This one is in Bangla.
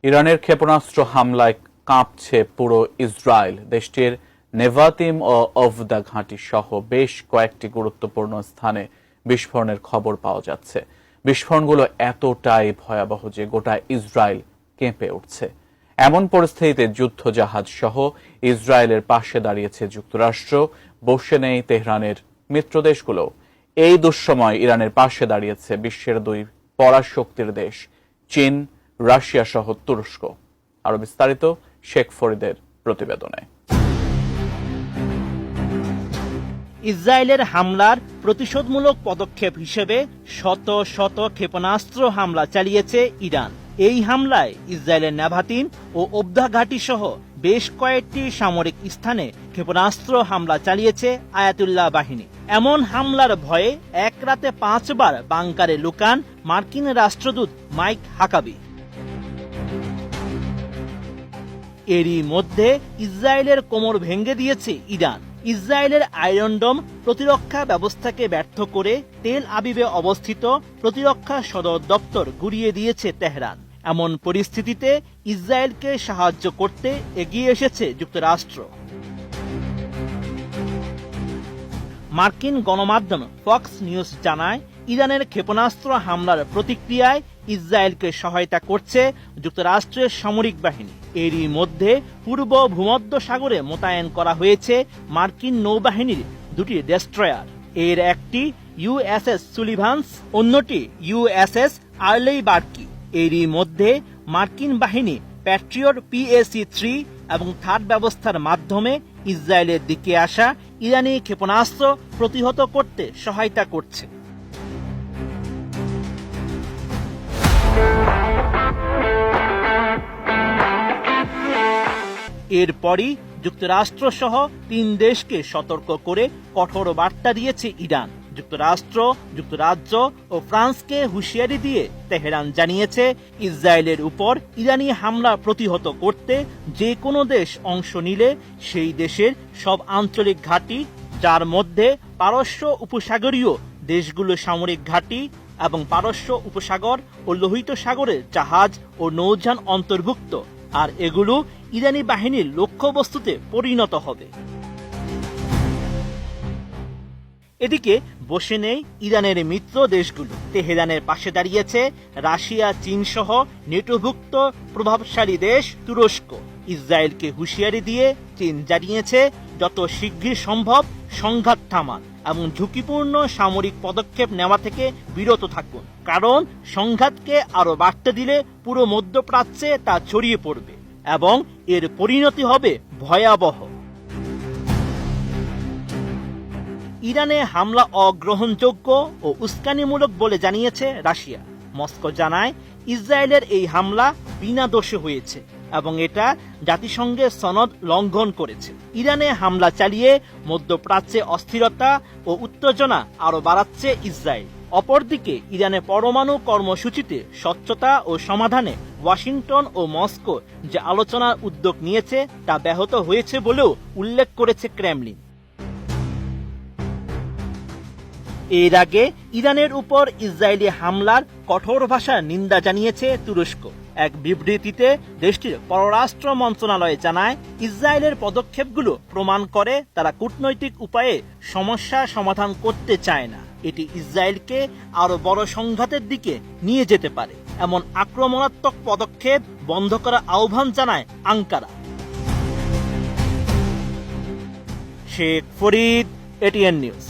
ইরানের ক্ষেপণাস্ত্র হামলায় কাঁপছে পুরো ইসরায়েল। দেশটির নেভাতিম ও ওভদা ঘাঁটি সহ বেশ কয়েকটি গুরুত্বপূর্ণ স্থানে বিস্ফোরণের খবর পাওয়া যাচ্ছে। বিস্ফোরণগুলো এতটাই ভয়াবহ যে গোটা ইসরায়েল কেঁপে উঠছে। এমন পরিস্থিতিতে যুদ্ধজাহাজ সহ ইসরায়েলের পাশে দাঁড়িয়েছে যুক্তরাষ্ট্র, বসে নেই তেহরানের মিত্রদেশগুলো। এই দুঃসময় ইরানের পাশে দাঁড়িয়েছে বিশ্বের দুই পরাশক্তির দেশ চীন, রাশিয়া সহ তুরস্ক। আরো বিস্তারিত শেখ ফরিদের প্রতিবেদনে। ইসরায়েলের হামলার প্রতিশোধমূলক পদক্ষেপ হিসেবে শত শত ক্ষেপণাস্ত্র হামলা চালিয়েছে ইরান। এই হামলায় ইসরায়েলের নেভাতিম ও ওভদা ঘাঁটি সহ বেশ কয়েকটি সামরিক স্থানে ক্ষেপণাস্ত্র হামলা চালিয়েছে আয়াতুল্লাহ বাহিনী। এমন হামলার ভয়ে এক রাতে 5 বার বাংকারে লুকান মার্কিন রাষ্ট্রদূত মাইক হাকাবি। এরই মধ্যে ইসরায়েলের কোমর ভেঙে দিয়েছে ইরান। ইসরায়েলের আয়রন ডোম প্রতিরক্ষা ব্যবস্থাকে ব্যর্থ করে তেল আবিবে অবস্থিত প্রতিরক্ষা সদর দপ্তর গুড়িয়ে দিয়েছে তেহরান। এমন পরিস্থিতিতে ইসরায়েলকে সাহায্য করতে এগিয়ে এসেছে যুক্তরাষ্ট্র। মার্কিন গণমাধ্যম ফক্স নিউজ জানায়, ইরানের ক্ষেপণাস্ত্র হামলার প্রতিক্রিয়ায় ইসরায়েলকে সহায়তা করছে যুক্তরাষ্ট্রের সামরিক বাহিনী। এরই মধ্যে পূর্ব ভূমধ্য সাগরে মোতায়েন করা হয়েছে মার্কিন নৌবাহিনীর দুটি ডেস্ট্রয়ার। এর একটি ইউএসএস সুলিভান্স, অন্যটি ইউএসএস আর্লেই বার্কি। এরই মধ্যে মার্কিন বাহিনী প্যাট্রিয়ট PAC-3 এবং থার্ড ব্যবস্থার মাধ্যমে ইসরায়েলের দিকে আসা ইরানি ক্ষেপণাস্ত্র প্রতিহত করতে সহায়তা করছে। এরপরই যুক্তরাষ্ট্র সহ 3 দেশকে সতর্ক করে কঠোর বার্তা দিয়েছে ইরান। যুক্তরাষ্ট্র, যুক্তরাজ্য ও ফ্রান্সকে হুঁশিয়ারি দিয়ে তেহরান জানিয়েছে, ইসরায়েলের উপর ইরানি হামলা প্রতিহত করতে যে কোনো দেশ অংশ নিলে সেই দেশের সব আঞ্চলিক ঘাঁটি, যার মধ্যে পারস্য উপসাগরীয় দেশগুলো সামরিক ঘাঁটি এবং পারস্য উপসাগর ও লোহিত সাগরের জাহাজ ও নৌযান অন্তর্ভুক্ত, আর এগুলো ইরানি বাহিনীর লক্ষ্যবস্তুতে পরিণত হবে। এদিকে বসে নেই ইরানের মিত্র দেশগুলো। তেহরানের পাশে দাঁড়িয়েছে রাশিয়া, চীন সহ নেটোভুক্ত প্রভাবশালী দেশ তুরস্ক। ইসরায়েলকে হুঁশিয়ারি দিয়ে চীন জানিয়েছে, যত শীঘ্র সম্ভব সংঘাত থামান এবং ঝুঁকিপূর্ণ সামরিক পদক্ষেপ নেওয়া থেকে বিরত থাকুন, কারণ সংঘাতকে আরো বাড়তে দিলে পুরো মধ্যপ্রাচ্যে তা ছড়িয়ে পড়বে এবং এর পরিণতি হবে ভয়াবহ। ইরানে হামলা অগ্রহণযোগ্য ও উস্কানিমূলক বলে জানিয়েছে রাশিয়া। মস্কো জানায়, ইসরায়েলের এই হামলা বিনা দোষে হয়েছে এবং এটা জাতিসংঘের সনদ লঙ্ঘন করেছে। ইরানে হামলা চালিয়ে মধ্যপ্রাচ্যে অস্থিরতা ও উত্তেজনা আরো বাড়াচ্ছে ইসরায়েল। অপরদিকে ইরানের পরমাণু কর্মসূচিতে স্বচ্ছতা ও সমাধানে ওয়াশিংটন ও মস্কো যে আলোচনার উদ্যোগ নিয়েছে তা ব্যাহত হয়েছে বলেও উল্লেখ করেছে ক্রেমলিন। এর আগে ইরানের উপর ইসরায়েলি হামলার কঠোর ভাষার নিন্দা জানিয়েছে তুরস্ক। এক বিবৃতিতে দেশটির পররাষ্ট্র মন্ত্রণালয় জানায়, ইসরায়েলের পদক্ষেপগুলো প্রমাণ করে তারা কূটনৈতিক উপায়ে সমস্যা সমাধান করতে চায় না। এটি ইসরায়েলকে আরো বড় সংঘাতের দিকে নিয়ে যেতে পারে। এমন আক্রমণাত্মক পদক্ষেপ বন্ধ করার আহ্বান জানায় Ankara. Sheikh Farid, ATN news.